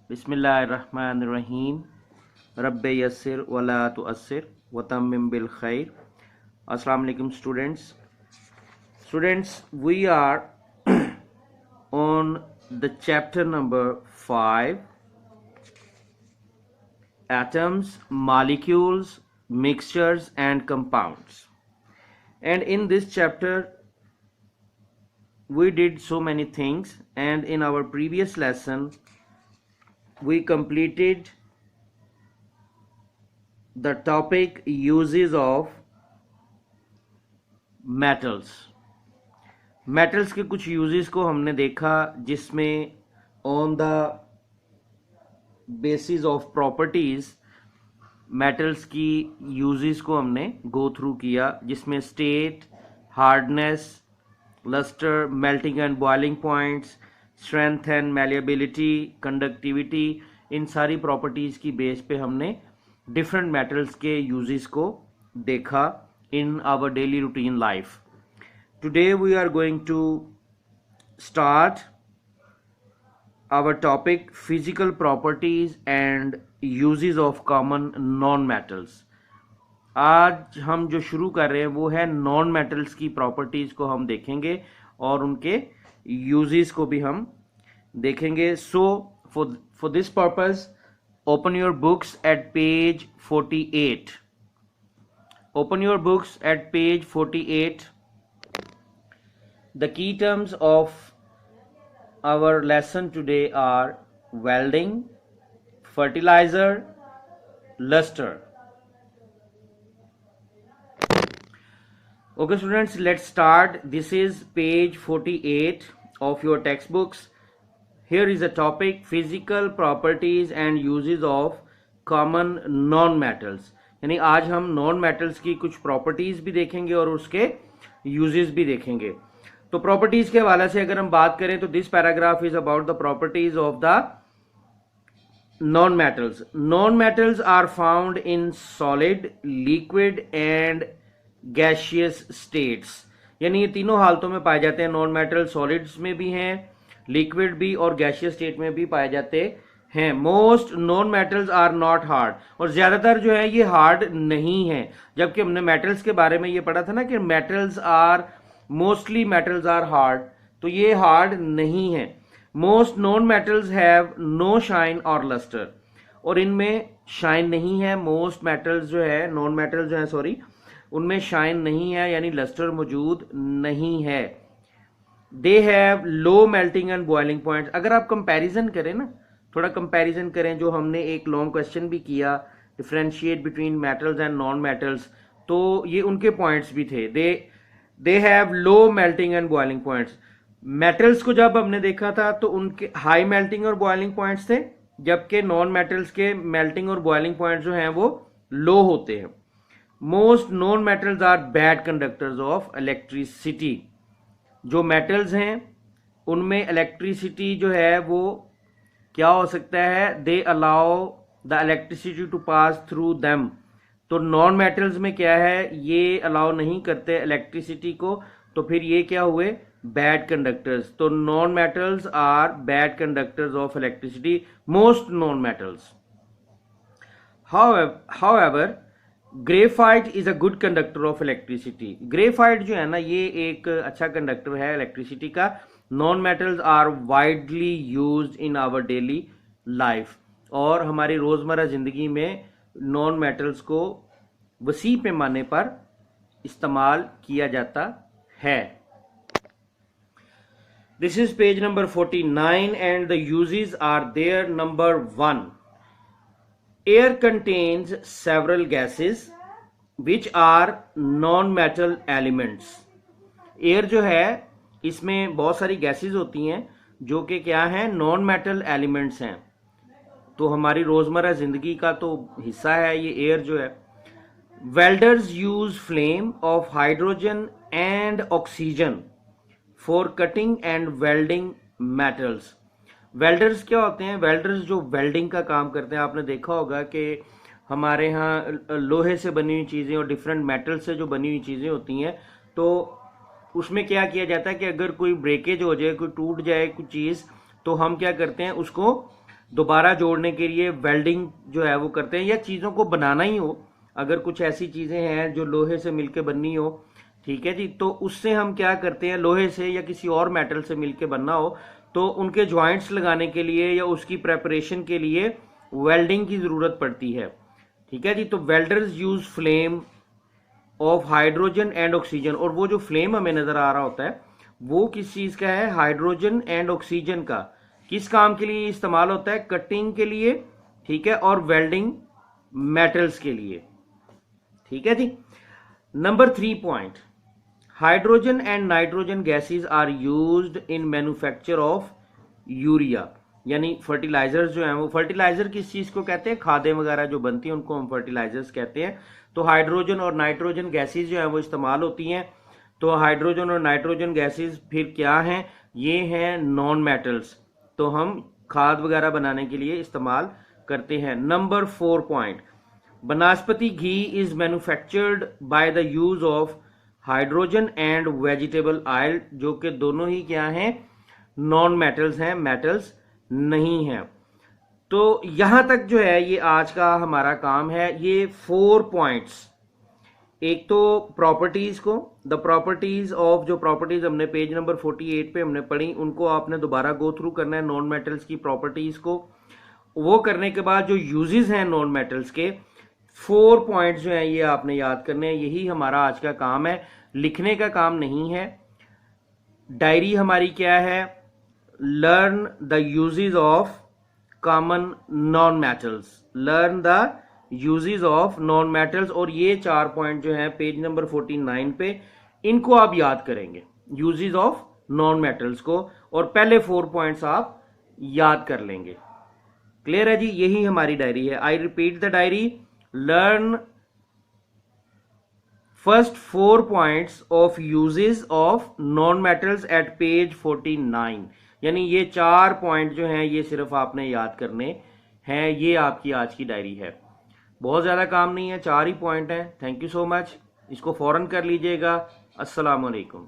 बिस्मिल्लाहिर्रहमानिर्रहीम रब्बे यस्सिर वला तुअस्सिर वतम्मिम बिल खैर। अस्सलाम वालेकुम students, we are on the chapter number 5, atoms, molecules, mixtures and compounds. And in this chapter we did so many things, and in our previous lesson we completed the topic uses of metals के कुछ uses को हमने देखा, जिसमें on the basis of properties metals की uses को हमने go through किया, जिसमें state, hardness, lustre, melting and boiling points, strength and malleability, conductivity, इन सारी प्रॉपर्टीज की बेस पे हमने डिफरेंट मेटल्स के यूजेस को देखा in our daily routine life. Today we are going to start our topic physical properties and uses of common non-metals. आज हम जो शुरू कर रहे हैं वो है नॉन मेटल्स की प्रॉपर्टीज को हम देखेंगे और उनके यूजेस को भी हम देखेंगे. So for this purpose open your books at page 48. Open your books at page 48. The key terms of our lesson today are welding, fertilizer, luster. Okay students, let's start. This is page 48 of your textbooks. Here is a topic: physical properties and uses of common non-metals. यानी आज हम non metals की कुछ properties भी देखेंगे और उसके uses भी देखेंगे. तो प्रॉपर्टीज के हवाले से अगर हम बात करें तो this paragraph is about the properties of the non metals. Non metals are found in solid, liquid and gaseous states. यानी ये तीनों हालतों में पाए जाते हैं. नॉन मेटल सॉलिड्स में भी हैं, लिक्विड भी और गैसियस स्टेट में भी पाए जाते हैं. Most non metals are not hard, और ज्यादातर जो है ये हार्ड नहीं है. जबकि हमने मेटल्स के बारे में ये पढ़ा था ना कि मोस्टली मेटल्स आर हार्ड, तो ये हार्ड नहीं है. Most non metals have no shine और लस्टर, और इनमें शाइन नहीं है. मोस्ट मेटल्स जो है, नॉन मेटल्स जो है सॉरी, उनमें शाइन नहीं है यानी लस्टर मौजूद नहीं है. दे have low melting and boiling point. अगर आप कंपैरिजन करें ना, थोड़ा कंपैरिजन करें, जो हमने एक लॉन्ग क्वेश्चन भी किया, differentiate between metals and non metals, तो ये उनके पॉइंट्स भी थे. They have low melting and boiling points. Metals को जब हमने देखा था तो उनके हाई मेल्टिंग और बॉइलिंग पॉइंट्स थे, जबकि नॉन मेटल्स के मेल्टिंग और बॉइलिंग पॉइंट्स जो हैं वो लो होते हैं. Most non metals are bad conductors of electricity. जो मेटल्स हैं उनमें इलेक्ट्रिसिटी जो है वो क्या हो सकता है, they allow the electricity to pass through them. तो नॉन मेटल्स में क्या है, ये अलाउ नहीं करते इलेक्ट्रिसिटी को, तो फिर ये क्या हुए, बैड कंडक्टर्स. तो non metals are bad conductors of electricity, most non metals. However graphite is a good conductor of electricity. Graphite जो है ना, ये एक अच्छा कंडक्टर है इलेक्ट्रिसिटी का. Non metals are widely used in our daily life, और हमारी रोजमर्रा जिंदगी में नॉन मेटल्स को वसी पैमाने पर इस्तेमाल किया जाता है. This is page number 49 and the uses are there. Number 1, air contains several gases which are non metal elements. Air जो है इसमें बहुत सारी गैसेस होती हैं जो कि क्या हैं, नॉन मेटल एलिमेंट्स हैं. तो हमारी रोजमर्रा जिंदगी का तो हिस्सा है ये एयर जो है. Welders use flame of hydrogen and oxygen for cutting and welding metals. Welders क्या होते हैं, वेल्डर्स जो वेल्डिंग का काम करते हैं. आपने देखा होगा कि हमारे यहाँ लोहे से बनी हुई चीजें और डिफरेंट मेटल से जो बनी हुई चीजें होती हैं, तो उसमें क्या किया जाता है कि अगर कोई ब्रेकेज हो जाए, कोई टूट जाए कुछ चीज, तो हम क्या करते हैं, उसको दोबारा जोड़ने के लिए वेल्डिंग जो है वो करते हैं, या चीज़ों को बनाना ही हो, अगर कुछ ऐसी चीज़ें हैं जो लोहे से मिलके बननी हो, ठीक है जी, तो उससे हम क्या करते हैं, लोहे से या किसी और मेटल से मिलके बनना हो तो उनके जॉइंट्स लगाने के लिए या उसकी प्रेपरेशन के लिए वेल्डिंग की ज़रूरत पड़ती है, ठीक है जी। तो welders use flame of hydrogen and oxygen, और वो जो फ्लेम हमें नजर आ रहा होता है वो किस चीज का है, हाइड्रोजन एंड ऑक्सीजन का। किस काम के लिए इस्तेमाल होता है, कटिंग के लिए, ठीक है, और वेल्डिंग मेटल्स के लिए, ठीक है जी। Number 3 point, hydrogen and nitrogen gases are used in manufacture of urea, यानी फर्टिलाइजर्स जो हैं वो, फर्टिलाइजर किस चीज को कहते हैं, खादें वगैरह जो बनती हैं उनको हम फर्टिलाइजर्स कहते हैं। तो हाइड्रोजन और नाइट्रोजन गैसेस जो हैं वो इस्तेमाल होती हैं। तो हाइड्रोजन और नाइट्रोजन गैसेस फिर क्या हैं, ये हैं नॉन मेटल्स, तो हम खाद वगैरह बनाने के लिए इस्तेमाल करते हैं। Number 4 point, vanaspati ghee is manufactured by the use of hydrogen and vegetable oil, जो कि दोनों ही क्या हैं, नॉन मेटल्स हैं, मेटल्स नहीं है। तो यहां तक जो है ये आज का हमारा काम है। ये 4 पॉइंट्स, एक तो प्रॉपर्टीज को, द प्रॉपर्टीज ऑफ, जो प्रॉपर्टीज हमने पेज नंबर 48 पे हमने पढ़ी, उनको आपने दोबारा गो थ्रू करना है, नॉन मेटल्स की प्रॉपर्टीज को। वो करने के बाद जो यूजेस हैं नॉन मेटल्स के, 4 पॉइंट्स जो हैं ये आपने याद करने हैं। यही हमारा आज का काम है, लिखने का काम नहीं है। डायरी हमारी क्या है, learn the uses of common noun metals, learn the uses of non metals, और ये 4 पॉइंट जो है पेज नंबर 49 पे, इनको आप याद करेंगे, यूजेस ऑफ नॉन मेटल्स को, और पहले 4 पॉइंट्स आप याद कर लेंगे। क्लियर है जी, यही हमारी डायरी है। I repeat the diary, learn first 4 points of uses of non metals at page 49, यानी ये 4 पॉइंट जो हैं ये सिर्फ आपने याद करने हैं। ये आपकी आज की डायरी है, बहुत ज्यादा काम नहीं है, 4 ही पॉइंट हैं। थैंक यू सो मच, इसको फौरन कर लीजिएगा। अस्सलाम वालेकुम।